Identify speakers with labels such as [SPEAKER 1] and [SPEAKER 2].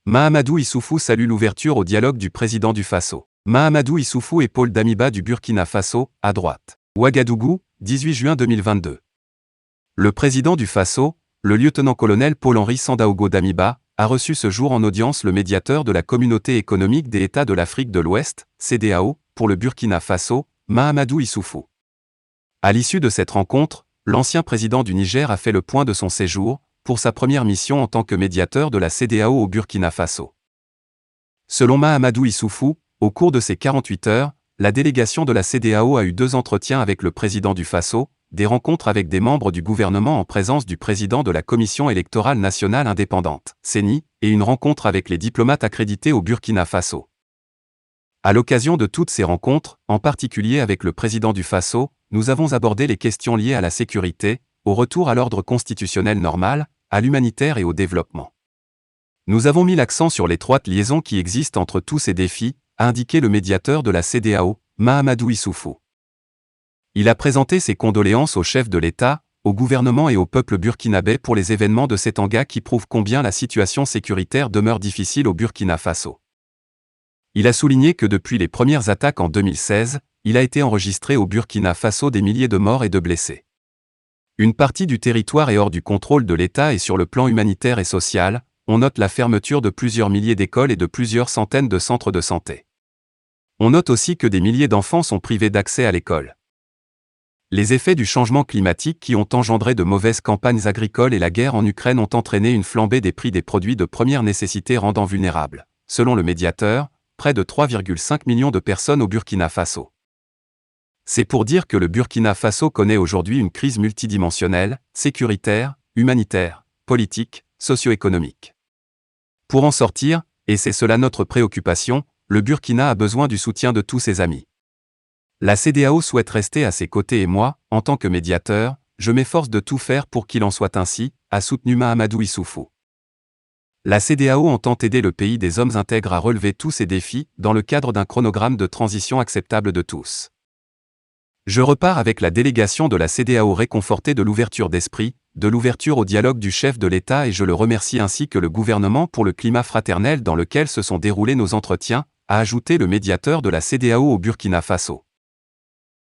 [SPEAKER 1] Mahamadou Issoufou salue l'ouverture au dialogue du président du Faso. Mahamadou Issoufou et Paul Damiba du Burkina Faso, à droite. Ouagadougou, 18 juin 2022. Le président du Faso, le lieutenant-colonel Paul-Henri Sandaogo Damiba, a reçu ce jour en audience le médiateur de la Communauté économique des États de l'Afrique de l'Ouest, CEDEAO, pour le Burkina Faso, Mahamadou Issoufou. À l'issue de cette rencontre, l'ancien président du Niger a fait le point de son séjour, pour sa première mission en tant que médiateur de la CEDEAO au Burkina Faso. Selon Mahamadou Issoufou, au cours de ces 48 heures, la délégation de la CEDEAO a eu 2 entretiens avec le président du Faso, des rencontres avec des membres du gouvernement en présence du président de la Commission électorale nationale indépendante, CENI, et une rencontre avec les diplomates accrédités au Burkina Faso. À l'occasion de toutes ces rencontres, en particulier avec le président du Faso, nous avons abordé les questions liées à la sécurité, au retour à l'ordre constitutionnel normal, à l'humanitaire et au développement. Nous avons mis l'accent sur l'étroite liaison qui existe entre tous ces défis, a indiqué le médiateur de la CEDEAO, Mahamadou Issoufou. Il a présenté ses condoléances au chef de l'État, au gouvernement et au peuple burkinabé pour les événements de Setanga qui prouvent combien la situation sécuritaire demeure difficile au Burkina Faso. Il a souligné que depuis les premières attaques en 2016, il a été enregistré au Burkina Faso des milliers de morts et de blessés. Une partie du territoire est hors du contrôle de l'État et sur le plan humanitaire et social, on note la fermeture de plusieurs milliers d'écoles et de plusieurs centaines de centres de santé. On note aussi que des milliers d'enfants sont privés d'accès à l'école. Les effets du changement climatique qui ont engendré de mauvaises campagnes agricoles et la guerre en Ukraine ont entraîné une flambée des prix des produits de première nécessité rendant vulnérables, selon le médiateur, près de 3,5 millions de personnes au Burkina Faso. C'est pour dire que le Burkina Faso connaît aujourd'hui une crise multidimensionnelle, sécuritaire, humanitaire, politique, socio-économique. Pour en sortir, et c'est cela notre préoccupation, le Burkina a besoin du soutien de tous ses amis. La CEDEAO souhaite rester à ses côtés et moi, en tant que médiateur, je m'efforce de tout faire pour qu'il en soit ainsi, a soutenu Mahamadou Issoufou. La CEDEAO entend aider le pays des hommes intègres à relever tous ces défis, dans le cadre d'un chronogramme de transition acceptable de tous. Je repars avec la délégation de la CEDEAO réconfortée de l'ouverture d'esprit, de l'ouverture au dialogue du chef de l'État et je le remercie ainsi que le gouvernement pour le climat fraternel dans lequel se sont déroulés nos entretiens, a ajouté le médiateur de la CEDEAO au Burkina Faso.